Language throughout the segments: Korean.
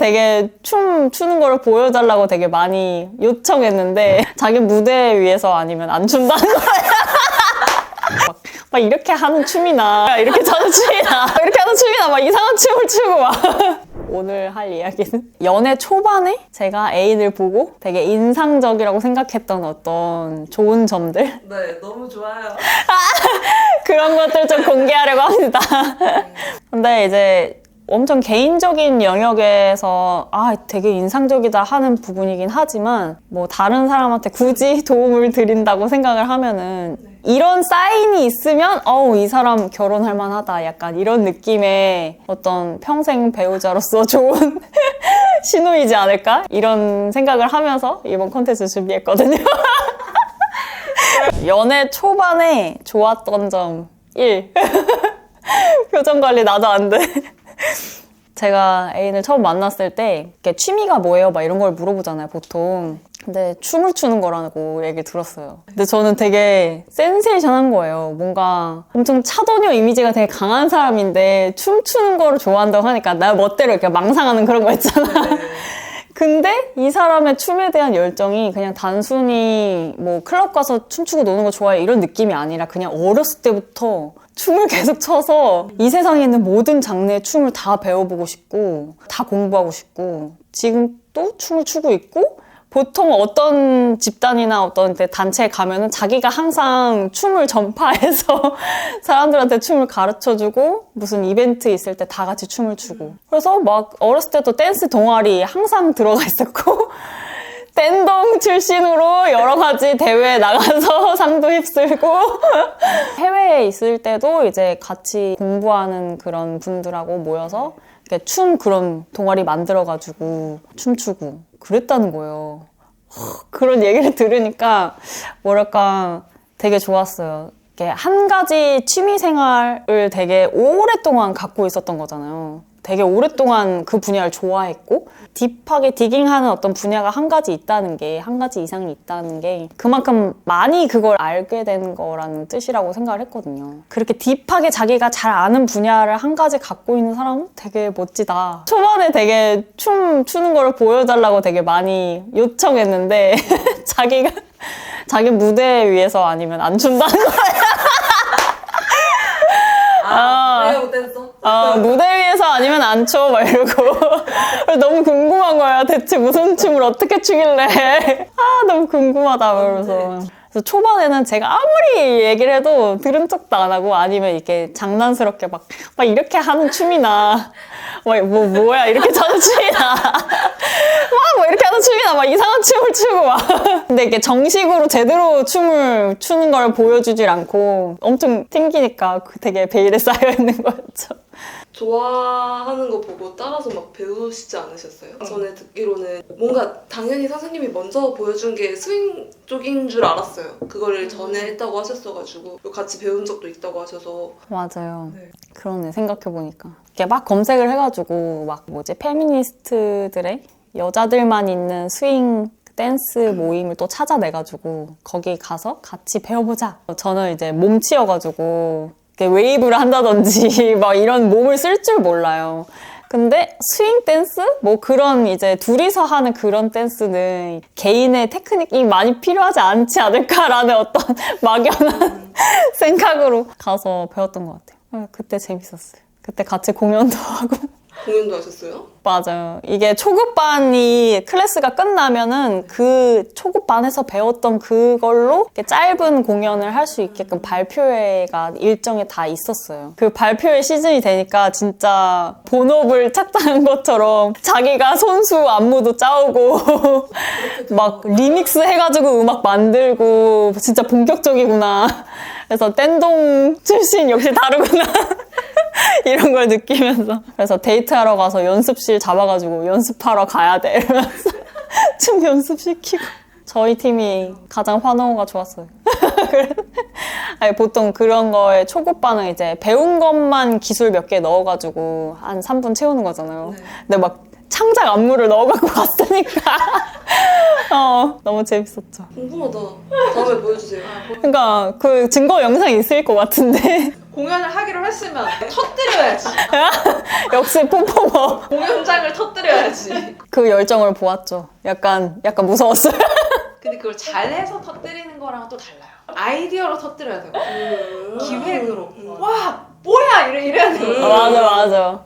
되게 춤 추는 거를 보여달라고 되게 많이 요청했는데 자기 무대 위에서 아니면 안 춘다는 거야. 막 이렇게 하는 춤이나 이렇게 저는 춤이나 이렇게 하는 춤이나 막 이상한 춤을 추고 막. 오늘 할 이야기는 연애 초반에 제가 애인을 보고 되게 인상적이라고 생각했던 어떤 좋은 점들 네, 너무 좋아요. 그런 것들 좀 공개하려고 합니다. 근데 이제 엄청 개인적인 영역에서 되게 인상적이다 하는 부분이긴 하지만 뭐 다른 사람한테 굳이 도움을 드린다고 생각을 하면은 이런 사인이 있으면 이 사람 결혼할 만하다 약간 이런 느낌의 어떤 평생 배우자로서 좋은 신호이지 않을까? 이런 생각을 하면서 이번 콘텐츠 준비했거든요. 연애 초반에 좋았던 점 1. 표정 관리 나도 안 돼. 제가 애인을 처음 만났을 때 취미가 뭐예요? 막 이런 걸 물어보잖아요, 보통. 근데 춤을 추는 거라고 얘기 들었어요. 근데 저는 되게 센세이션한 거예요. 뭔가 엄청 차도녀 이미지가 되게 강한 사람인데 춤추는 거를 좋아한다고 하니까 나 멋대로 이렇게 망상하는 그런 거 있잖아. 근데 이 사람의 춤에 대한 열정이 그냥 단순히 뭐 클럽 가서 춤추고 노는 거 좋아해 이런 느낌이 아니라 그냥 어렸을 때부터 춤을 계속 춰서 이 세상에 있는 모든 장르의 춤을 다 배워보고 싶고 다 공부하고 싶고 지금 또 춤을 추고 있고 보통 어떤 집단이나 어떤 단체에 가면은 자기가 항상 춤을 전파해서 사람들한테 춤을 가르쳐주고 무슨 이벤트 있을 때 다 같이 춤을 추고 그래서 막 어렸을 때도 댄스 동아리 항상 들어가 있었고 댄동 출신으로 여러 가지 대회에 나가서 상도 휩쓸고 해외에 있을 때도 이제 같이 공부하는 그런 분들하고 모여서 춤 그런 동아리 만들어가지고 춤추고 그랬다는 거예요. 그런 얘기를 들으니까 뭐랄까 되게 좋았어요. 한 가지 취미 생활을 되게 오랫동안 갖고 있었던 거잖아요. 되게 오랫동안 그 분야를 좋아했고 딥하게 디깅하는 어떤 분야가 한 가지 있다는 게 한 가지 이상이 있다는 게 그만큼 많이 그걸 알게 된 거라는 뜻이라고 생각을 했거든요. 그렇게 딥하게 자기가 잘 아는 분야를 한 가지 갖고 있는 사람은 되게 멋지다. 초반에 되게 춤 추는 거를 보여달라고 되게 많이 요청했는데 자기 무대 위에서 아니면 안 춘다는 거야. 그래요, 댄서? 무대 위에서 아니면 안 춰, 막 이러고. 너무 궁금한 거야. 대체 무슨 춤을 어떻게 추길래. 너무 궁금하다, 그러면서. 그래서 초반에는 제가 아무리 얘기를 해도 들은 척도 안 하고 아니면 이렇게 장난스럽게 막 이렇게 하는 춤이나 뭐야 이렇게 저는 춤이나 뭐 이렇게 하는 춤이나 막 이상한 춤을 추고 막 근데 이게 정식으로 제대로 춤을 추는 걸 보여주질 않고 엄청 튕기니까 되게 베일에 쌓여있는 거였죠. 좋아하는 거 보고 따라서 막 배우시지 않으셨어요? 전에 듣기로는 뭔가 당연히 선생님이 먼저 보여준 게 스윙 쪽인 줄 알았어요. 그거를 전에 했다고 하셨어가지고 같이 배운 적도 있다고 하셔서. 맞아요. 네. 그러네, 생각해보니까. 이렇게 막 검색을 해가지고 페미니스트들의 여자들만 있는 스윙 댄스 모임을 또 찾아내가지고 거기 가서 같이 배워보자. 저는 이제 몸치여가지고 웨이브를 한다든지 막 이런 몸을 쓸 줄 몰라요. 근데 스윙 댄스? 뭐 그런 이제 둘이서 하는 그런 댄스는 개인의 테크닉이 많이 필요하지 않지 않을까라는 어떤 막연한 생각으로 가서 배웠던 것 같아요. 그때 재밌었어요. 그때 같이 공연도 하고. 공연도 하셨어요? 맞아요. 이게 초급반이 클래스가 끝나면은 그 초급반에서 배웠던 그걸로 이렇게 짧은 공연을 할 수 있게끔 발표회가 일정에 다 있었어요. 그 발표회 시즌이 되니까 진짜 본업을 착당한 것처럼 자기가 손수 안무도 짜오고 막 리믹스 해가지고 음악 만들고 진짜 본격적이구나. 그래서 댄동 출신 역시 다르구나. 이런 걸 느끼면서 그래서 데이트하러 가서 연습실 잡아가지고 연습하러 가야 돼 이러면서 춤 연습시키고 저희 팀이 가장 환호가 좋았어요. 아니, 보통 그런 거에 초급반은 이제 배운 것만 기술 몇 개 넣어가지고 한 3분 채우는 거잖아요. 네. 근데 막 창작 안무를 넣어갖고 갔으니까 너무 재밌었죠. 궁금하다. 다음에 보여주세요. 그러니까 그 증거 영상이 있을 것 같은데 공연을 하기로 했으면 터뜨려야지. 역시 폼포머. 공연장을 터뜨려야지. 그 열정을 보았죠. 약간 무서웠어요. 근데 그걸 잘해서 터뜨리는 거랑은 또 달라요. 아이디어로 터뜨려야 되고 기획으로 와 뭐야 이래야 되고. 맞아.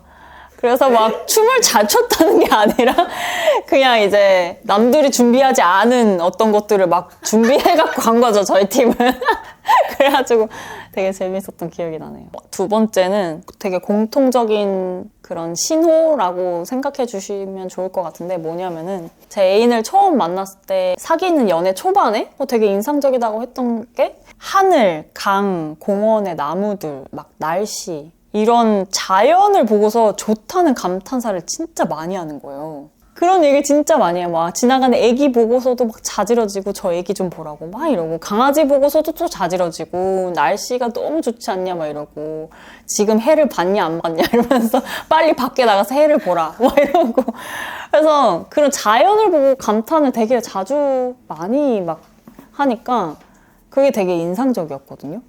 그래서 막 춤을 잘 췄다는 게 아니라 그냥 이제 남들이 준비하지 않은 어떤 것들을 막 준비해갖고 간 거죠, 저희 팀은. 그래가지고 되게 재밌었던 기억이 나네요. 두 번째는 되게 공통적인 그런 신호라고 생각해 주시면 좋을 것 같은데 뭐냐면은 제 애인을 처음 만났을 때 사귀는 연애 초반에 되게 인상적이다고 했던 게 하늘, 강, 공원의 나무들, 막 날씨 이런 자연을 보고서 좋다는 감탄사를 진짜 많이 하는 거예요. 그런 얘기 진짜 많이 해요. 막 지나가는 애기 보고서도 막 자지러지고 저 애기 좀 보라고 막 이러고 강아지 보고서도 또 자지러지고 날씨가 너무 좋지 않냐 막 이러고 지금 해를 봤냐 안 봤냐 이러면서 빨리 밖에 나가서 해를 보라 막 이러고 그래서 그런 자연을 보고 감탄을 되게 자주 많이 막 하니까 그게 되게 인상적이었거든요.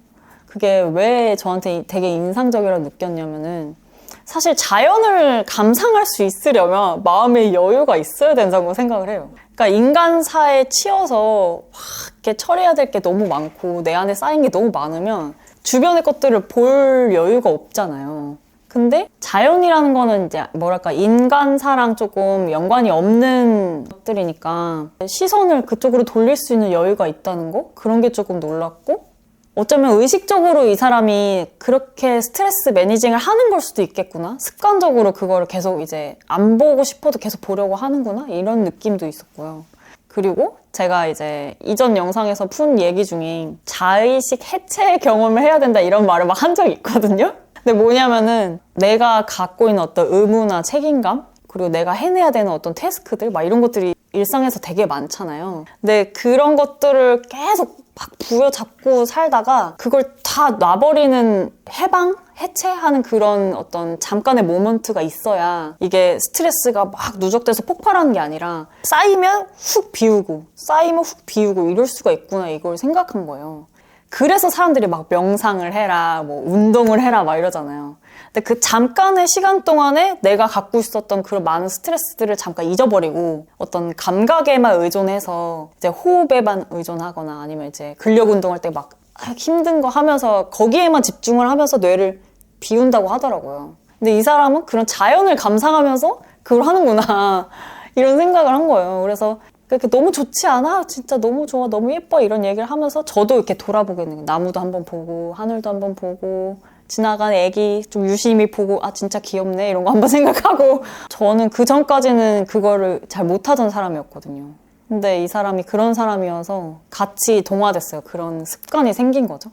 그게 왜 저한테 되게 인상적이라고 느꼈냐면은 사실 자연을 감상할 수 있으려면 마음의 여유가 있어야 된다고 생각을 해요. 그러니까 인간사에 치여서 막 이렇게 처리해야 될 게 너무 많고 내 안에 쌓인 게 너무 많으면 주변의 것들을 볼 여유가 없잖아요. 근데 자연이라는 거는 이제 뭐랄까 인간사랑 조금 연관이 없는 것들이니까 시선을 그쪽으로 돌릴 수 있는 여유가 있다는 거? 그런 게 조금 놀랐고 어쩌면 의식적으로 이 사람이 그렇게 스트레스 매니징을 하는 걸 수도 있겠구나. 습관적으로 그거를 계속 이제 안 보고 싶어도 계속 보려고 하는구나. 이런 느낌도 있었고요. 그리고 제가 이제 이전 영상에서 푼 얘기 중에 자의식 해체 경험을 해야 된다 이런 말을 막 한 적이 있거든요. 근데 뭐냐면은 내가 갖고 있는 어떤 의무나 책임감 그리고 내가 해내야 되는 어떤 태스크들 막 이런 것들이 일상에서 되게 많잖아요. 근데 그런 것들을 계속 막 부여잡고 살다가 그걸 다 놔버리는 해방? 해체하는 그런 어떤 잠깐의 모먼트가 있어야 이게 스트레스가 막 누적돼서 폭발하는 게 아니라 쌓이면 훅 비우고 쌓이면 훅 비우고 이럴 수가 있구나 이걸 생각한 거예요. 그래서 사람들이 막 명상을 해라, 뭐 운동을 해라 막 이러잖아요. 근데 그 잠깐의 시간 동안에 내가 갖고 있었던 그런 많은 스트레스들을 잠깐 잊어버리고 어떤 감각에만 의존해서 이제 호흡에만 의존하거나 아니면 이제 근력 운동할 때 막 힘든 거 하면서 거기에만 집중을 하면서 뇌를 비운다고 하더라고요. 근데 이 사람은 그런 자연을 감상하면서 그걸 하는구나 이런 생각을 한 거예요. 그래서 그렇게 너무 좋지 않아? 진짜 너무 좋아, 너무 예뻐 이런 얘기를 하면서 저도 이렇게 돌아보게 되는 거예요. 나무도 한번 보고 하늘도 한번 보고 지나가는 애기 좀 유심히 보고 아 진짜 귀엽네 이런 거 한번 생각하고 저는 그 전까지는 그거를 잘 못하던 사람이었거든요. 근데 이 사람이 그런 사람이어서 같이 동화됐어요. 그런 습관이 생긴 거죠.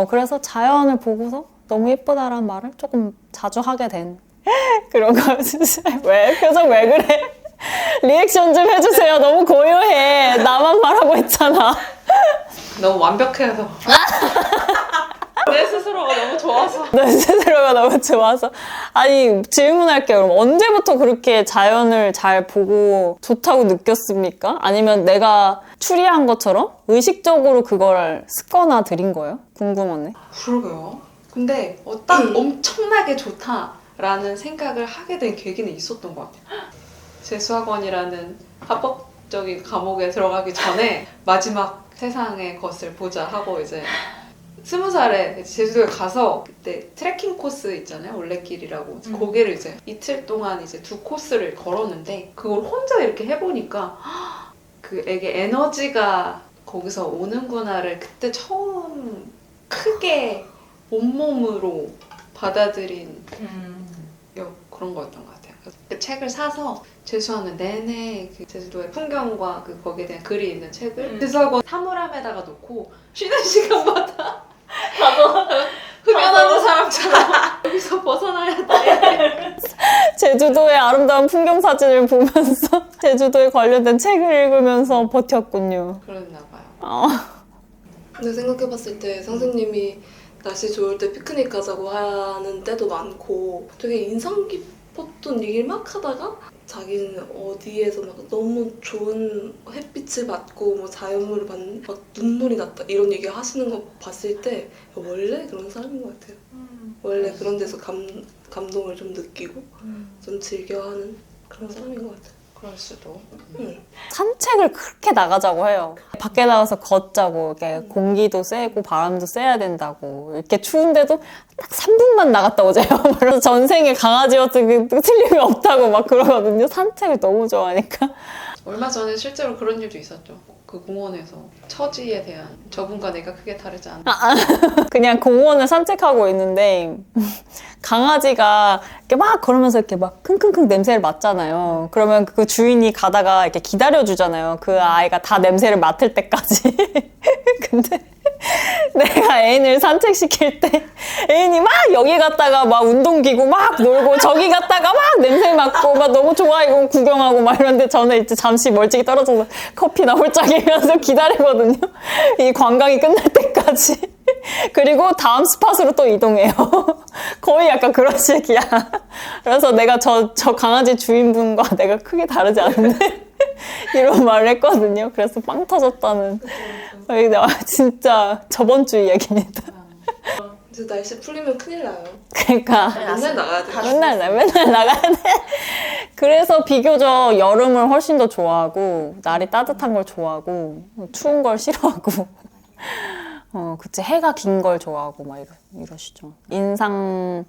그래서 자연을 보고서 너무 예쁘다라는 말을 조금 자주 하게 된 그런 거 진짜 왜? 표정 왜 그래? 리액션 좀 해주세요. 너무 고요해. 나만 말하고 있잖아. 너무 완벽해서. 내 스스로가 너무 좋아서. 내 스스로가 너무 좋아서. 아니 질문할게요. 그럼 언제부터 그렇게 자연을 잘 보고 좋다고 느꼈습니까? 아니면 내가 추리한 것처럼 의식적으로 그걸 습관화 들인 거예요? 궁금하네. 그러게요. 근데 딱 엄청나게 좋다라는 생각을 하게 된 계기는 있었던 것 같아요. 재수학원이라는 합법적인 과목에 들어가기 전에 마지막 세상의 것을 보자 하고 이제 20살에 제주도에 가서 그때 트레킹 코스 있잖아요. 올레길이라고. 거기를 이제 이틀 동안 이제 2코스를 걸었는데 그걸 혼자 이렇게 해보니까 그 애게 에너지가 거기서 오는구나를 그때 처음 크게 온몸으로 받아들인 그런 거였던 것 같아요. 그래서 그 책을 사서 재수하는 내내 그 제주도의 풍경과 그 거기에 대한 글이 있는 책을 재수학원 사물함에다가 놓고 쉬는 시간마다 흡연하는 사람처럼 여기서 벗어나야 돼. 제주도의 아름다운 풍경 사진을 보면서 제주도에 관련된 책을 읽으면서 버텼군요. 그랬나 봐요. 근데 생각해봤을 때 선생님이 날씨 좋을 때 피크닉 가자고 하는 때도 많고 되게 인상 깊었던 얘기를 막 하다가 자기는 어디에서 막 너무 좋은 햇빛을 받고 뭐 자연물을 받는 막 눈물이 났다 이런 얘기 하시는 거 봤을 때 원래 그런 사람인 것 같아요. 원래 그런 데서 감동을 좀 느끼고 좀 즐겨하는 그런 사람인 것 같아요. 그럴 수도. 산책을 그렇게 나가자고 해요. 밖에 나가서 걷자고, 이렇게 공기도 쐬고 바람도 쐬야 된다고. 이렇게 추운데도 딱 3분만 나갔다 오세요. 그래서 전생에 강아지였던 게 틀림이 없다고 막 그러거든요. 산책을 너무 좋아하니까. 얼마 전에 실제로 그런 일도 있었죠. 그 공원에서 처지에 대한 저분과 내가 크게 다르지 않아. 그냥 공원을 산책하고 있는데 강아지가 이렇게 막 걸으면서 이렇게 막 킁킁킁 냄새를 맡잖아요. 그러면 그 주인이 가다가 이렇게 기다려주잖아요. 그 아이가 다 냄새를 맡을 때까지. 근데 내가 애인을 산책시킬 때 애인이 막 여기 갔다가 막 운동기구 막 놀고 저기 갔다가 막 냄새 맡고 막 너무 좋아 이거 구경하고 막 이런데 저는 이제 잠시 멀찍이 떨어져서 커피나 홀짝이면서 기다리거든요. 이 관광이 끝날 때까지. 그리고 다음 스팟으로 또 이동해요. 거의 약간 그런 식이야. 그래서 내가 저 강아지 주인분과 내가 크게 다르지 않은데 이런 말을 했거든요. 그래서 빵 터졌다는. 진짜 저번 주 이야기입니다. 이제 날씨 풀리면 큰일 나요. 그러니까 맨날 나가야 돼. 맨날 나가야 돼. 그래서 비교적 여름을 훨씬 더 좋아하고 날이 따뜻한 걸 좋아하고 추운 걸 싫어하고 그치 해가 긴 걸 좋아하고 막 이러시죠. 인상적인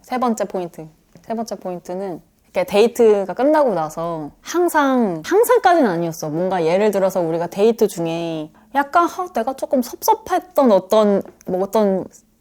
세 번째 포인트는 이렇게 데이트가 끝나고 나서 항상까지는 아니었어. 뭔가 예를 들어서 우리가 데이트 중에 약간 내가 조금 섭섭했던 어떤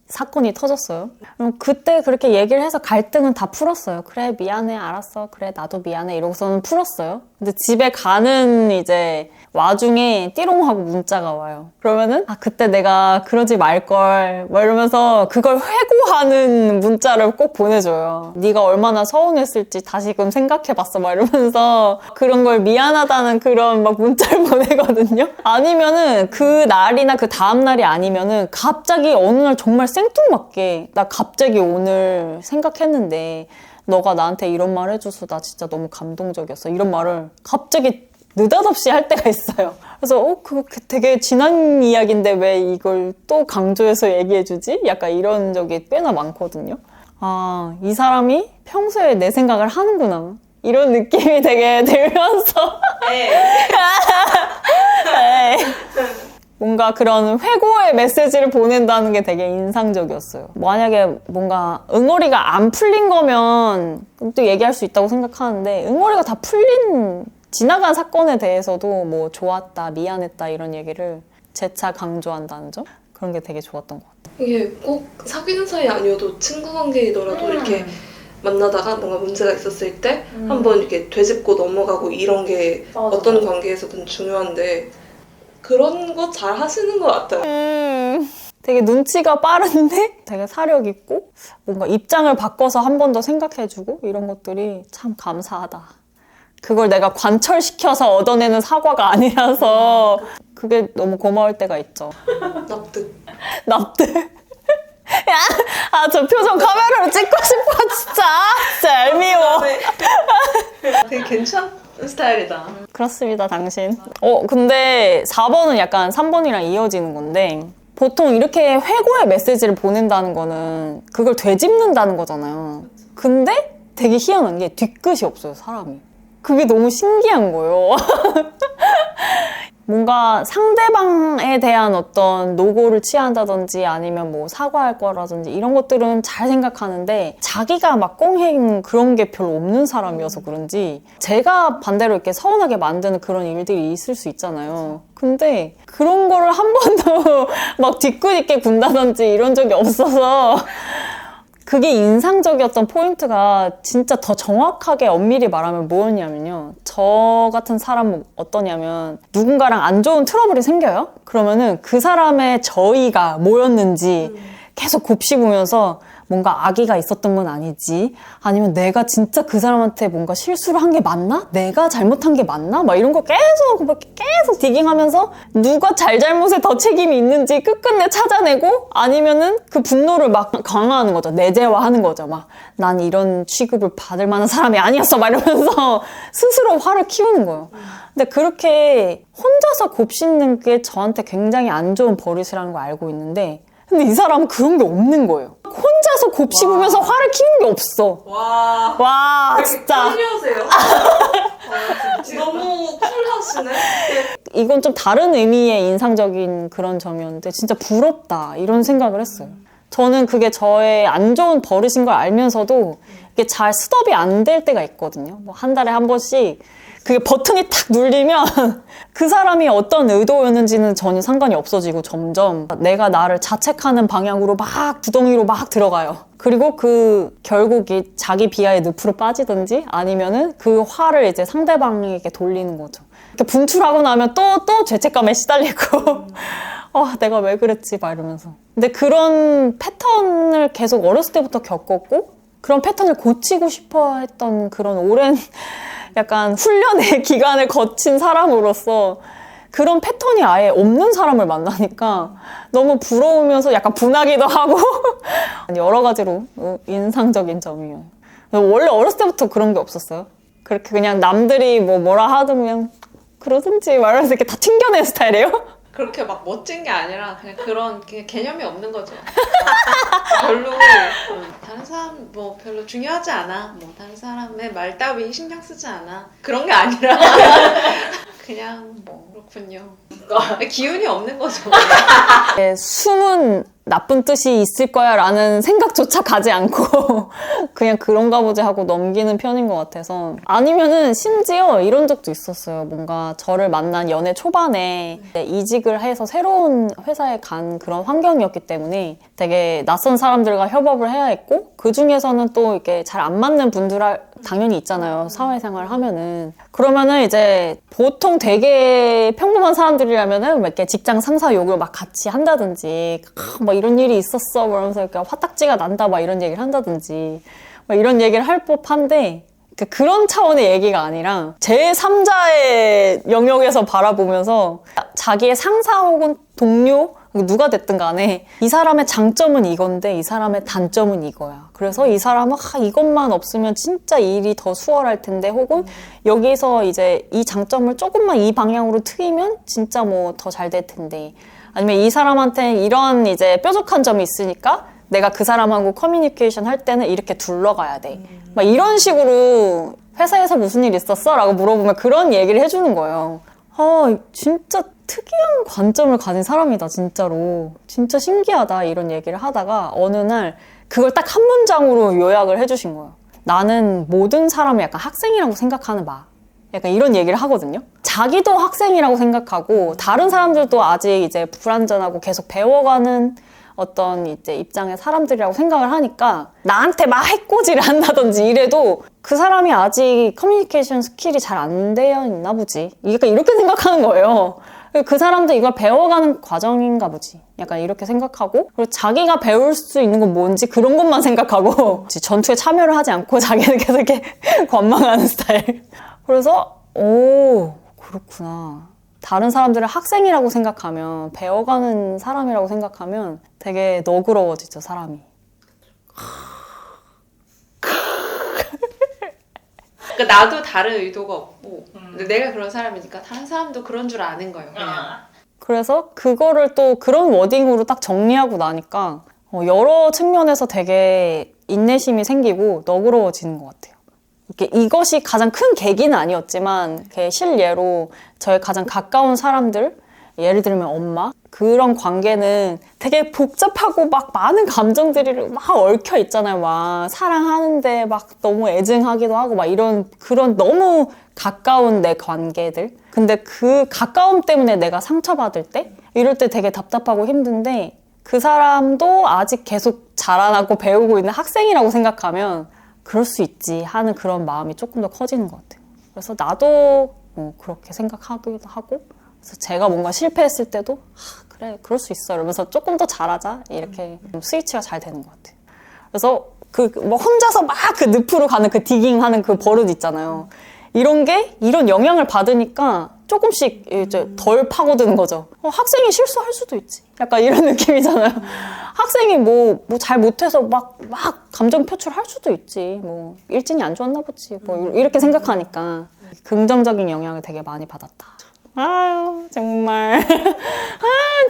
사건이 터졌어요. 그럼 그때 그렇게 얘기를 해서 갈등은 다 풀었어요. 그래 미안해 알았어 그래 나도 미안해 이러고서는 풀었어요. 근데 집에 가는 이제 와중에 띠롱하고 문자가 와요. 그러면은 그때 내가 그러지 말걸 뭐 이러면서 그걸 회고하는 문자를 꼭 보내줘요. 네가 얼마나 서운했을지 다시금 생각해봤어 막 이러면서 그런 걸 미안하다는 그런 막 문자를 보내거든요. 아니면은 그 날이나 그 다음 날이 아니면은 갑자기 어느 날 정말 생뚱맞게 나 갑자기 오늘 생각했는데 너가 나한테 이런 말 해줘서 나 진짜 너무 감동적이었어 이런 말을 갑자기 느닷없이 할 때가 있어요. 그래서 그거 되게 지난 이야기인데 왜 이걸 또 강조해서 얘기해주지? 약간 이런 적이 꽤나 많거든요. 이 사람이 평소에 내 생각을 하는구나 이런 느낌이 되게 들면서 뭔가 그런 회고의 메시지를 보낸다는 게 되게 인상적이었어요. 만약에 뭔가 응어리가 안 풀린 거면 또 얘기할 수 있다고 생각하는데 응어리가 다 풀린 지나간 사건에 대해서도 뭐 좋았다, 미안했다 이런 얘기를 재차 강조한다는 점? 그런 게 되게 좋았던 것 같아요. 이게 꼭 사귀는 사이 아니어도 친구 관계이더라도 이렇게 만나다가 뭔가 문제가 있었을 때 한번 이렇게 되짚고 넘어가고 이런 게 어떤 관계에서든 중요한데 그런 거 잘 하시는 것 같아요. 되게 눈치가 빠른데 되게 사력 있고 뭔가 입장을 바꿔서 한 번 더 생각해주고 이런 것들이 참 감사하다. 그걸 내가 관철시켜서 얻어내는 사과가 아니라서 그게 너무 고마울 때가 있죠. 납득. 저 표정 카메라로 찍고 싶어 진짜 얄미워. 되게 괜찮은 스타일이다. 그렇습니다 당신. 근데 4번은 약간 3번이랑 이어지는 건데 보통 이렇게 회고의 메시지를 보낸다는 거는 그걸 되짚는다는 거잖아요. 근데 되게 희한한 게 뒤끝이 없어요 사람이. 그게 너무 신기한 거예요. 뭔가 상대방에 대한 어떤 노고를 취한다든지 아니면 뭐 사과할 거라든지 이런 것들은 잘 생각하는데 자기가 막 꽁행 그런 게 별로 없는 사람이어서 그런지 제가 반대로 이렇게 서운하게 만드는 그런 일들이 있을 수 있잖아요. 근데 그런 거를 한 번도 막 뒤끝 있게 군다든지 이런 적이 없어서 그게 인상적이었던 포인트가 진짜 더 정확하게 엄밀히 말하면 뭐였냐면요. 저 같은 사람은 어떠냐면 누군가랑 안 좋은 트러블이 생겨요? 그러면은 그 사람의 저희가 뭐였는지 계속 곱씹으면서 뭔가 악의가 있었던 건 아니지? 아니면 내가 진짜 그 사람한테 뭔가 실수를 한 게 맞나? 내가 잘못한 게 맞나? 막 이런 거 계속 디깅하면서 누가 잘잘못에 더 책임이 있는지 끝끝내 찾아내고 아니면은 그 분노를 막 강화하는 거죠. 내재화하는 거죠. 막 난 이런 취급을 받을 만한 사람이 아니었어 막 이러면서 스스로 화를 키우는 거예요. 근데 그렇게 혼자서 곱씹는 게 저한테 굉장히 안 좋은 버릇이라는 걸 알고 있는데 근데 이 사람은 그런 게 없는 거예요. 혼자서 곱씹으면서 화를 키우는 게 없어. 와, 진짜. 쿨하세요? 너무 쿨하시네. 이건 좀 다른 의미의 인상적인 그런 점이었는데 진짜 부럽다 이런 생각을 했어요. 저는 그게 저의 안 좋은 버릇인 걸 알면서도 이게 잘 스톱이 안 될 때가 있거든요. 뭐 한 달에 한 번씩 그게 버튼이 탁 눌리면 그 사람이 어떤 의도였는지는 전혀 상관이 없어지고 점점 내가 나를 자책하는 방향으로 막 구덩이로 막 들어가요. 그리고 그 결국이 자기 비하의 늪으로 빠지든지 아니면은 그 화를 이제 상대방에게 돌리는 거죠. 이렇게 분출하고 나면 또 죄책감에 시달리고 내가 왜 그랬지 막 이러면서. 근데 그런 패턴을 계속 어렸을 때부터 겪었고 그런 패턴을 고치고 싶어 했던 그런 오랜 약간 훈련의 기간을 거친 사람으로서 그런 패턴이 아예 없는 사람을 만나니까 너무 부러우면서 약간 분하기도 하고 여러 가지로 인상적인 점이에요. 원래 어렸을 때부터 그런 게 없었어요. 그렇게 그냥 남들이 뭐라 하든 그냥 그러든지 말하면서 이렇게 다 튕겨내는 스타일이에요. 그렇게 막 멋진 게 아니라 그냥 그런 개념이 없는 거죠. 별로 다른 사람 뭐 별로 중요하지 않아. 뭐 다른 사람의 말 따위 신경 쓰지 않아. 그런 게 아니라 그냥 뭐 그렇군요. 기운이 없는 거죠. 숨은 나쁜 뜻이 있을 거야 라는 생각조차 가지 않고 그냥 그런가 보지 하고 넘기는 편인 것 같아서. 아니면은 심지어 이런 적도 있었어요. 뭔가 저를 만난 연애 초반에 이직을 해서 새로운 회사에 간 그런 환경이었기 때문에 되게 낯선 사람들과 협업을 해야 했고 그 중에서는 또 이렇게 잘 안 맞는 분들 당연히 있잖아요. 사회생활 하면은. 그러면은 이제 보통 되게 평범한 사람들이라면은 이렇게 직장 상사 욕을 막 같이 한다든지 막 이런 일이 있었어 그러면서 이렇게 화딱지가 난다 막 이런 얘기를 한다든지 막 이런 얘기를 할 법한데 그런 차원의 얘기가 아니라 제3자의 영역에서 바라보면서 자기의 상사 혹은 동료 누가 됐든 간에 이 사람의 장점은 이건데 이 사람의 단점은 이거야. 그래서 이 사람은 이것만 없으면 진짜 일이 더 수월할 텐데 혹은 여기서 이제 이 장점을 조금만 이 방향으로 트이면 진짜 뭐 더 잘 될 텐데 아니면 이 사람한테 이런 이제 뾰족한 점이 있으니까 내가 그 사람하고 커뮤니케이션 할 때는 이렇게 둘러가야 돼. 막 이런 식으로 회사에서 무슨 일 있었어? 라고 물어보면 그런 얘기를 해주는 거예요. 진짜 특이한 관점을 가진 사람이다, 진짜로. 진짜 신기하다, 이런 얘기를 하다가 어느 날 그걸 딱 한 문장으로 요약을 해주신 거예요. 나는 모든 사람을 약간 학생이라고 생각하는 바. 약간 이런 얘기를 하거든요. 자기도 학생이라고 생각하고 다른 사람들도 아직 이제 불완전하고 계속 배워가는 어떤 이제 입장의 사람들이라고 생각을 하니까 나한테 막 해코지를 한다든지 이래도 그 사람이 아직 커뮤니케이션 스킬이 잘 안 되어 있나 보지. 약간 이렇게 생각하는 거예요. 그 사람도 이걸 배워가는 과정인가 보지. 약간 이렇게 생각하고 그리고 자기가 배울 수 있는 건 뭔지 그런 것만 생각하고 전투에 참여를 하지 않고 자기는 계속 이렇게 관망하는 스타일. 그래서 그렇구나. 다른 사람들을 학생이라고 생각하면 배워가는 사람이라고 생각하면 되게 너그러워지죠, 사람이. 그러니까 나도 다른 의도가 없고 근데 내가 그런 사람이니까 다른 사람도 그런 줄 아는 거예요. 그냥. 그래서 그거를 또 그런 워딩으로 딱 정리하고 나니까 여러 측면에서 되게 인내심이 생기고 너그러워지는 것 같아요. 이것이 가장 큰 계기는 아니었지만 실예로 저의 가장 가까운 사람들, 예를 들면 엄마, 그런 관계는 되게 복잡하고 막 많은 감정들이 막 얽혀 있잖아요. 막 사랑하는데 막 너무 애증하기도 하고 막 이런 그런 너무 가까운 내 관계들. 근데 그 가까움 때문에 내가 상처받을 때 이럴 때 되게 답답하고 힘든데 그 사람도 아직 계속 자라나고 배우고 있는 학생이라고 생각하면 그럴 수 있지 하는 그런 마음이 조금 더 커지는 것 같아요. 그래서 나도 그렇게 생각하기도 하고 그래서 제가 뭔가 실패했을 때도 그래 그럴 수 있어 이러면서 조금 더 잘하자 이렇게 스위치가 잘 되는 것 같아요. 그래서 그 뭐 혼자서 막 그 늪으로 가는 그 디깅하는 그 버릇 있잖아요. 이런 게 이런 영향을 받으니까 조금씩 이제 덜 파고드는 거죠. 학생이 실수할 수도 있지. 약간 이런 느낌이잖아요. 학생이 뭐 잘 못해서 막 감정 표출할 수도 있지. 뭐 일진이 안 좋았나 보지. 뭐 이렇게 생각하니까 긍정적인 영향을 되게 많이 받았다. 아유 정말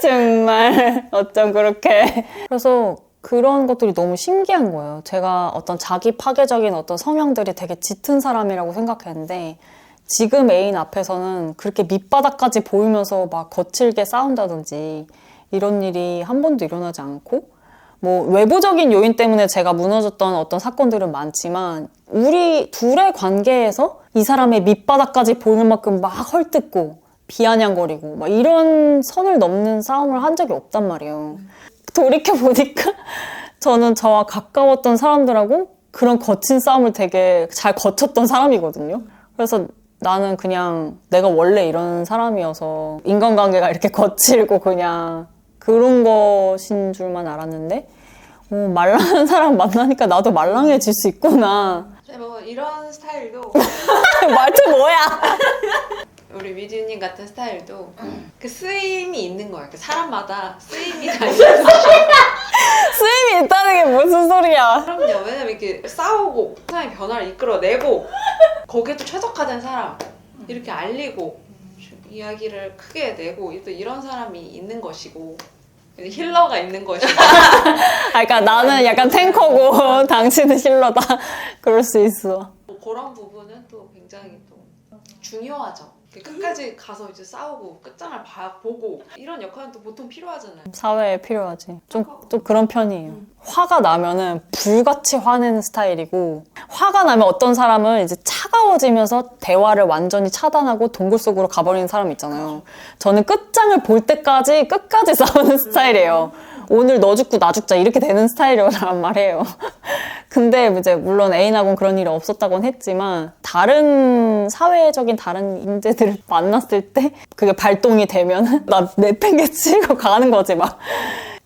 정말 어쩜 그렇게. 그래서 그런 것들이 너무 신기한 거예요. 제가 어떤 자기 파괴적인 어떤 성향들이 되게 짙은 사람이라고 생각했는데 지금 애인 앞에서는 그렇게 밑바닥까지 보이면서 막 거칠게 싸운다든지 이런 일이 한 번도 일어나지 않고, 뭐 외부적인 요인 때문에 제가 무너졌던 어떤 사건들은 많지만 우리 둘의 관계에서 이 사람의 밑바닥까지 보이는 만큼 막 헐뜯고 비아냥거리고 막 이런 선을 넘는 싸움을 한 적이 없단 말이에요. 돌이켜보니까 저는 저와 가까웠던 사람들하고 그런 거친 싸움을 되게 잘 거쳤던 사람이거든요. 그래서 나는 그냥 내가 원래 이런 사람이어서 인간관계가 이렇게 거칠고 그냥 그런 것인 줄만 알았는데 말랑한 사람 만나니까 나도 말랑해질 수 있구나. 뭐 이런 스타일도 말투 뭐야? 우리 미주님 같은 스타일도 그 쓰임이 있는 거야. 그 사람마다 쓰임이 다 있는 거야. 쓰임이 있다는 게 무슨 소리야? 그럼요. 왜냐면 이렇게 싸우고 사람의 변화를 이끌어내고 거기에 또 최적화된 사람 이렇게 알리고 이야기를 크게 내고 또 이런 사람이 있는 것이고 힐러가 있는 것이고. 그러니까 나는 약간 탱커고 당신은 힐러다. 그럴 수 있어. 뭐 그런 부분은 또 굉장히 또 중요하죠. 끝까지 가서 이제 싸우고 끝장을 보고 이런 역할은 또 보통 필요하잖아요. 사회에 필요하지. 좀 그런 편이에요. 화가 나면은 불같이 화내는 스타일이고, 화가 나면 어떤 사람은 이제 차가워지면서 대화를 완전히 차단하고 동굴 속으로 가버리는 사람 있잖아요. 저는 끝장을 볼 때까지 끝까지 싸우는 스타일이에요. 오늘 너 죽고 나 죽자 이렇게 되는 스타일이란 말이에요. 근데 이제 물론 애인하고는 그런 일이 없었다고는 했지만 다른 사회적인 다른 인재들을 만났을 때 그게 발동이 되면 나 내팽개치고 가는 거지. 막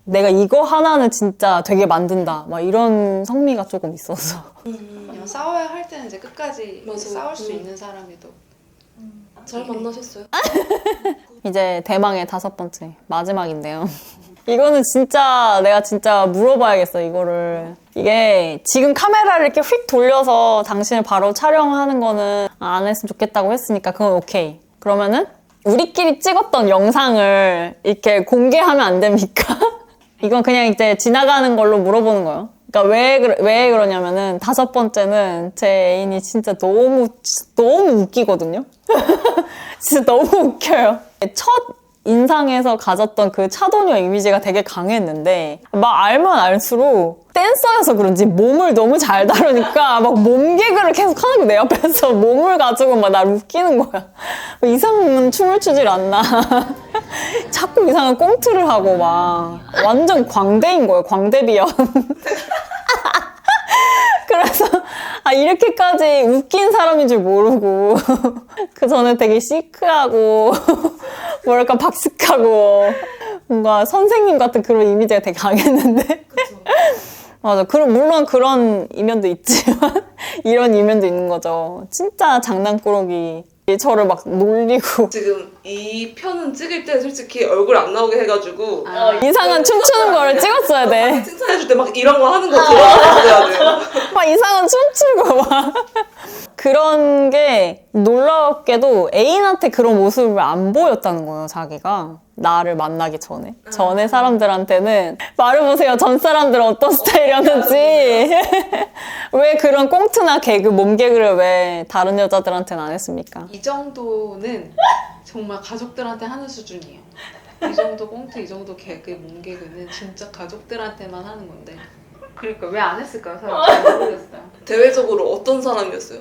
내가 이거 하나는 진짜 되게 만든다 막 이런 성미가 조금 있어서. 그냥 싸워야 할 때는 이제 끝까지 맞아. 싸울 수 있는 사람이 또 잘 만나셨어요? 이제 대망의 5번째 마지막인데요. 이거는 진짜 내가 진짜 물어봐야겠어. 이거를 이게 지금 카메라를 이렇게 휙 돌려서 당신을 바로 촬영하는 거는 안 했으면 좋겠다고 했으니까 그건 오케이. 그러면은 우리끼리 찍었던 영상을 이렇게 공개하면 안 됩니까? 이건 그냥 이제 지나가는 걸로 물어보는 거예요. 그러니까 왜 그러냐면은 5번째는 제 애인이 진짜 너무 웃기거든요. 진짜 너무 웃겨요. 첫 인상에서 가졌던 그 차도녀 이미지가 되게 강했는데 막 알면 알수록 댄서여서 그런지 몸을 너무 잘 다루니까 막 몸 개그를 계속 하는 거 내 옆에서 몸을 가지고 막 날 웃기는 거야. 이상한 춤을 추질 않나. 자꾸 이상한 꽁트를 하고 막 완전 광대인 거예요. 광대비연. 그래서 이렇게까지 웃긴 사람인 줄 모르고 그 전에 되게 시크하고 뭐랄까 박식하고 뭔가 선생님 같은 그런 이미지가 되게 강했는데 그쵸. 맞아. 물론 그런 이면도 있지만 이런 이면도 있는 거죠. 진짜 장난꾸러기. 저를 막 놀리고 지금 이 편은 찍을 때 솔직히 얼굴 안 나오게 해가지고 이상한 춤추는 거를 찍었어야 돼. 칭찬해줄 때 막 이런 거 하는 거 들어가야 돼요. 막 이상한 춤추고 막 그런 게 놀랍게도 애인한테 그런 모습을 안 보였다는 거예요. 자기가 나를 만나기 전에 사람들한테는 말해보세요. 전 사람들은 어떤 스타일이었는지. 왜 그런 꽁트나 개그, 몸 개그를 왜 다른 여자들한테는 안 했습니까? 이 정도는 정말 가족들한테 하는 수준이에요. 이 정도 꽁트, 이 정도 개그, 몸 개그는 진짜 가족들한테만 하는 건데. 그러니까 왜 안 했을까요? 사람 잘 모르겠어요. 대외적으로 어떤 사람이었어요?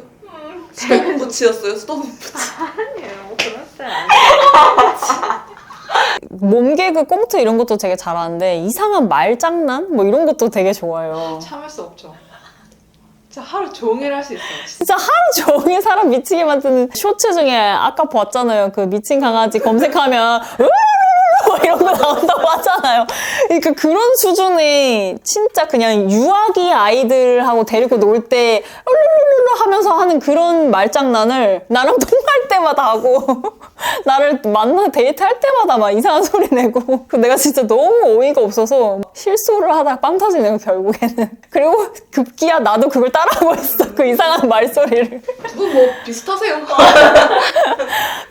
수도부치였어요? 수도부치. 아니에요, 뭐 그런 스타일 아니에요. 몸 개그, 꽁트 이런 것도 되게 잘하는데 이상한 말장난? 뭐 이런 것도 되게 좋아해요. 참을 수 없죠. 진짜 하루 종일 할 수 있어요. 진짜 하루 종일 사람 미치게 만드는 쇼츠 중에 아까 봤잖아요. 그 미친 강아지 검색하면 막 이런 거 나온다고 하잖아요. 그러니까 그런 수준의 진짜 그냥 유아기 아이들하고 데리고 놀 때 룰루루루 하면서 하는 그런 말장난을 나랑 통화할 때마다 하고 나를 만나 데이트할 때마다 막 이상한 소리 내고 내가 진짜 너무 어이가 없어서 실수를 하다가 빵 터지네요 결국에는. 그리고 급기야 나도 그걸 따라하고 있어. 그 이상한 말소리를. 두 분 뭐 비슷하세요?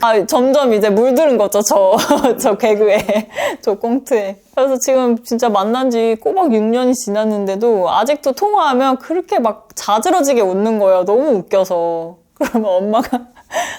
아, 점점 이제 물드는 거죠, 저 개그에, 저 꽁트에. 그래서 지금 진짜 만난 지 꼬박 6년이 지났는데도 아직도 통화하면 그렇게 막 자지러지게 웃는 거예요. 너무 웃겨서. 그러면 엄마가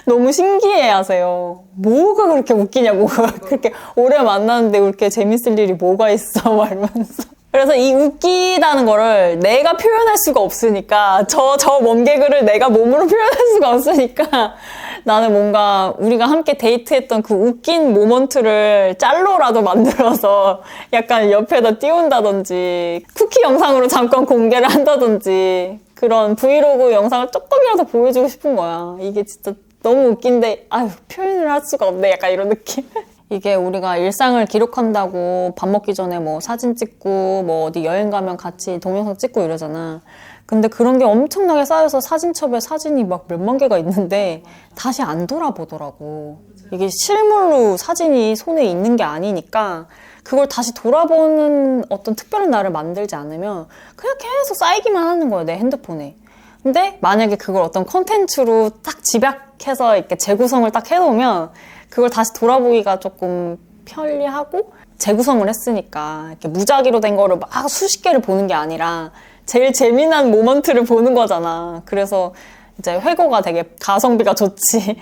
너무 신기해 하세요. 뭐가 그렇게 웃기냐고. 그렇게 오래 만났는데 그렇게 재밌을 일이 뭐가 있어. 막 이러면서. 그래서 이 웃기다는 거를 내가 표현할 수가 없으니까 저 먼 개그를 내가 몸으로 표현할 수가 없으니까 나는 뭔가 우리가 함께 데이트했던 그 웃긴 모먼트를 짤로라도 만들어서 약간 옆에다 띄운다든지 쿠키 영상으로 잠깐 공개를 한다든지 그런 브이로그 영상을 조금이라도 보여주고 싶은 거야. 이게 진짜 너무 웃긴데 아유 표현을 할 수가 없네 약간 이런 느낌. 이게 우리가 일상을 기록한다고 밥 먹기 전에 뭐 사진 찍고 뭐 어디 여행 가면 같이 동영상 찍고 이러잖아. 근데 그런 게 엄청나게 쌓여서 사진첩에 사진이 막 몇만 개가 있는데 다시 안 돌아보더라고. 이게 실물로 사진이 손에 있는 게 아니니까 그걸 다시 돌아보는 어떤 특별한 날을 만들지 않으면 그냥 계속 쌓이기만 하는 거야, 내 핸드폰에. 근데 만약에 그걸 어떤 콘텐츠로 딱 집약해서 이렇게 재구성을 딱 해놓으면 그걸 다시 돌아보기가 조금 편리하고 재구성을 했으니까 이렇게 무작위로 된 거를 막 수십 개를 보는 게 아니라 제일 재미난 모먼트를 보는 거잖아. 그래서 이제 회고가 되게 가성비가 좋지.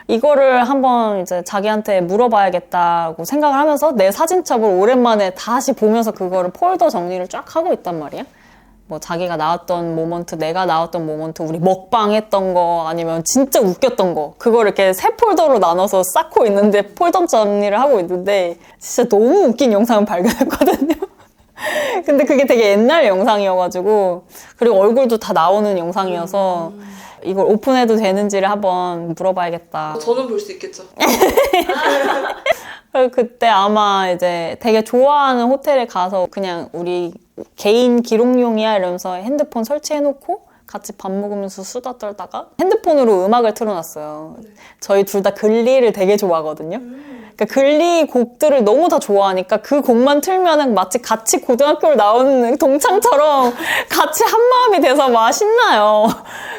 이거를 한번 이제 자기한테 물어봐야겠다고 생각을 하면서 내 사진첩을 오랜만에 다시 보면서 그거를 폴더 정리를 쫙 하고 있단 말이야. 뭐 자기가 나왔던 모먼트, 내가 나왔던 모먼트, 우리 먹방 했던 거 아니면 진짜 웃겼던 거 그걸 이렇게 세 폴더로 나눠서 쌓고 있는데 폴더 정리를 하고 있는데 진짜 너무 웃긴 영상을 발견했거든요. 근데 그게 되게 옛날 영상이어가지고 그리고 얼굴도 다 나오는 영상이어서 이걸 오픈해도 되는지를 한번 물어봐야겠다. 저는 볼 수 있겠죠. 그때 아마 이제 되게 좋아하는 호텔에 가서 그냥 우리 개인 기록용이야 이러면서 핸드폰 설치해놓고 같이 밥 먹으면서 수다 떨다가 핸드폰으로 음악을 틀어놨어요. 저희 둘 다 글리를 되게 좋아하거든요. 그러니까 글리 곡들을 너무 다 좋아하니까 그 곡만 틀면은 마치 같이 고등학교를 나오는 동창처럼 같이 한마음이 돼서 막 신나요.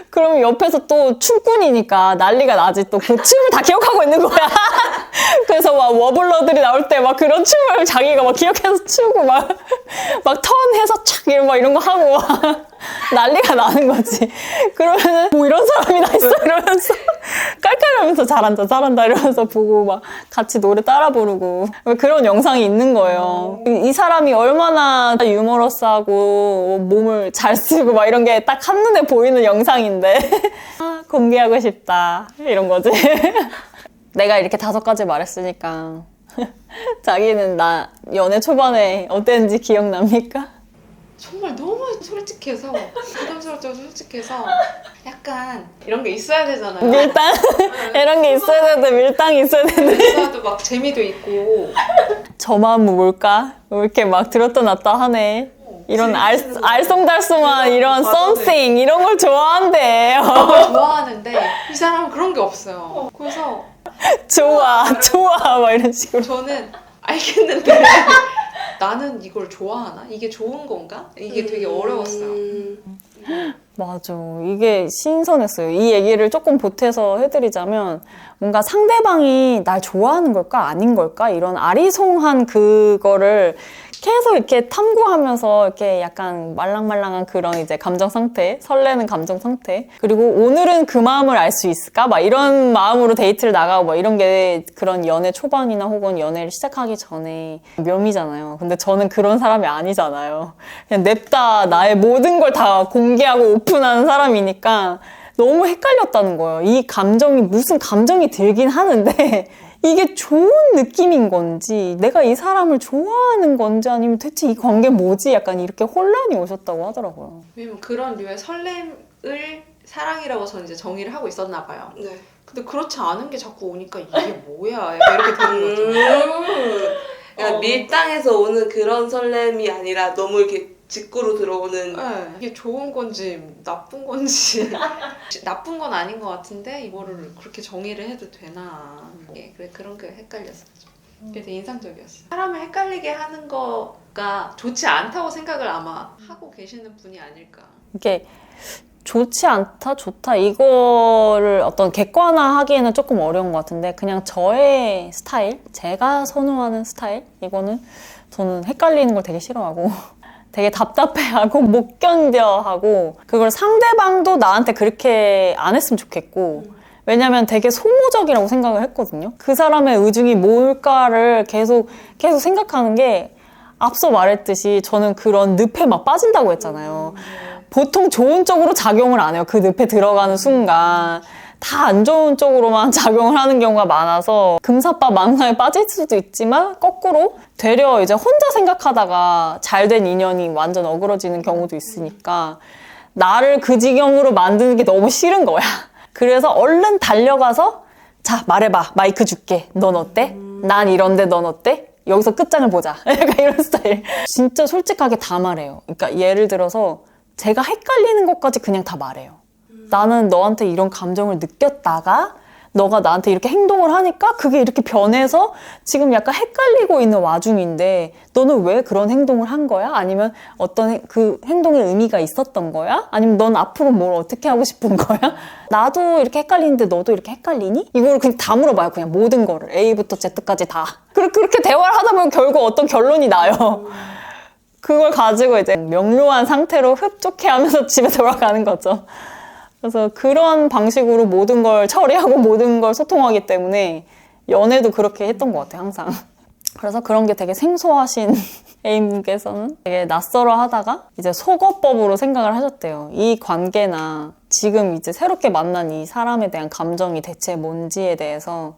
그럼 옆에서 또 춤꾼이니까 난리가 나지. 또 그 춤을 다 기억하고 있는 거야. 그래서 막 워블러들이 나올 때 막 그런 춤을 자기가 막 기억해서 추고 막 턴해서 착 이런 거 하고 난리가 나는 거지. 그러면은 뭐 이런 사람이 다 있어 이러면서 깔깔하면서 잘한다 이러면서 보고 막 같이 노래 따라 부르고 그런 영상이 있는 거예요. 이 사람이 얼마나 유머러스하고 몸을 잘 쓰고 막 이런 게 딱 한눈에 보이는 영상인데 아, 공개하고 싶다 이런 거지. 내가 이렇게 5가지 말했으니까 자기는 나 연애 초반에 어땠는지 기억납니까? 정말 너무 솔직해서 부담스럽지만 솔직해서 약간 이런 게 있어야 되잖아요. 밀당? 이런 게 있어야 되는데 밀당이 있어야 되는데 있어도 막 재미도 있고 저 마음은 뭘까? 왜 이렇게 막 들었다 놨다 하네. 이런 알쏭달쏭한 이런 something 이런 걸 좋아한대요. 좋아하는데 이 사람은 그런 게 없어요. 그래서 좋아 막 이런 식으로. 저는 알겠는데 나는 이걸 좋아하나? 이게 좋은 건가? 이게 되게 어려웠어요. 맞아. 이게 신선했어요. 이 얘기를 조금 보태서 해드리자면 뭔가 상대방이 날 좋아하는 걸까 아닌 걸까 이런 아리송한 그거를 계속 이렇게 탐구하면서 이렇게 약간 말랑말랑한 그런 이제 감정 상태, 설레는 감정 상태. 그리고 오늘은 그 마음을 알 수 있을까? 막 이런 마음으로 데이트를 나가고 막 이런 게 그런 연애 초반이나 혹은 연애를 시작하기 전에 묘미잖아요. 근데 저는 그런 사람이 아니잖아요. 그냥 냅다 나의 모든 걸 다 공개하고 오픈하는 사람이니까 너무 헷갈렸다는 거예요. 이 감정이 무슨 감정이 들긴 하는데 이게 좋은 느낌인 건지 내가 이 사람을 좋아하는 건지 아니면 대체 이 관계 뭐지? 약간 이렇게 혼란이 오셨다고 하더라고요. 왜냐면 그런 류의 설렘을 사랑이라고 저는 이제 정의를 하고 있었나 봐요. 네. 근데 그렇지 않은 게 자꾸 오니까 이게 뭐야? 약간 이렇게 되는 거죠. 그러니까 밀당에서 오는 그런 설렘이 아니라 너무 이렇게 직구로 들어오는 네, 이게 좋은 건지 나쁜 건지 나쁜 건 아닌 것 같은데 이거를 그렇게 정의를 해도 되나 그래 그런 게 헷갈렸어요. 그게 되게 인상적이었어요. 사람을 헷갈리게 하는 거가 좋지 않다고 생각을 아마 하고 계시는 분이 아닐까. 이게 좋지 않다, 좋다 이거를 어떤 객관화하기에는 조금 어려운 것 같은데 그냥 저의 스타일, 제가 선호하는 스타일 이거는 저는 헷갈리는 걸 되게 싫어하고 되게 답답해하고 못 견뎌하고 그걸 상대방도 나한테 그렇게 안 했으면 좋겠고 왜냐면 되게 소모적이라고 생각을 했거든요. 그 사람의 의중이 뭘까를 계속 생각하는 게 앞서 말했듯이 저는 그런 늪에 막 빠진다고 했잖아요. 보통 좋은 쪽으로 작용을 안 해요. 그 늪에 들어가는 순간. 다 안 좋은 쪽으로만 작용을 하는 경우가 많아서 금사빠 망상에 빠질 수도 있지만 거꾸로 되려 이제 혼자 생각하다가 잘된 인연이 완전 어그러지는 경우도 있으니까 나를 그 지경으로 만드는 게 너무 싫은 거야. 그래서 얼른 달려가서 자 말해봐 마이크 줄게 넌 어때? 난 이런데 넌 어때? 여기서 끝장을 보자. 약간 이런 스타일. 진짜 솔직하게 다 말해요. 그러니까 예를 들어서 제가 헷갈리는 것까지 그냥 다 말해요. 나는 너한테 이런 감정을 느꼈다가 너가 나한테 이렇게 행동을 하니까 그게 이렇게 변해서 지금 약간 헷갈리고 있는 와중인데 너는 왜 그런 행동을 한 거야? 아니면 어떤 그 행동에 의미가 있었던 거야? 아니면 넌 앞으로 뭘 어떻게 하고 싶은 거야? 나도 이렇게 헷갈리는데 너도 이렇게 헷갈리니? 이걸 그냥 다 물어봐요. 그냥 모든 거를 A부터 Z까지 다. 그렇게 대화를 하다 보면 결국 어떤 결론이 나요. 그걸 가지고 이제 명료한 상태로 흡족해하면서 집에 돌아가는 거죠. 그래서 그런 방식으로 모든 걸 처리하고 모든 걸 소통하기 때문에 연애도 그렇게 했던 것 같아요, 항상. 그래서 그런 게 되게 생소하신 A님께서는 되게 낯설어 하다가 이제 속어법으로 생각을 하셨대요. 이 관계나 지금 이제 새롭게 만난 이 사람에 대한 감정이 대체 뭔지에 대해서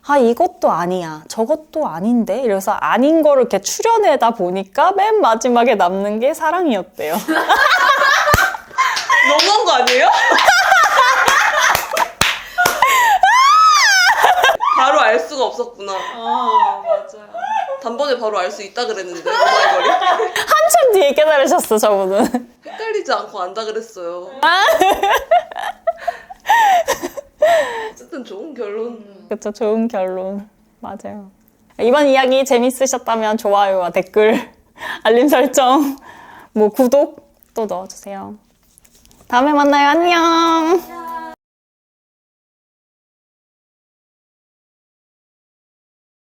아, 이것도 아니야. 저것도 아닌데? 이래서 아닌 거를 이렇게 추려내다 보니까 맨 마지막에 남는 게 사랑이었대요. 너무한 거 아니에요? 바로 알 수가 없었구나. 맞아요. 단번에 바로 알 수 있다 그랬는데 오마이걸이 한참 뒤에 깨달으셨어, 저분은. 헷갈리지 않고 안다 그랬어요. 어쨌든 좋은 결론. 그쵸, 좋은 결론. 맞아요. 이번 이야기 재밌으셨다면 좋아요와 댓글, 알림 설정, 구독 또 넣어주세요. 다음에 만나요. 안녕.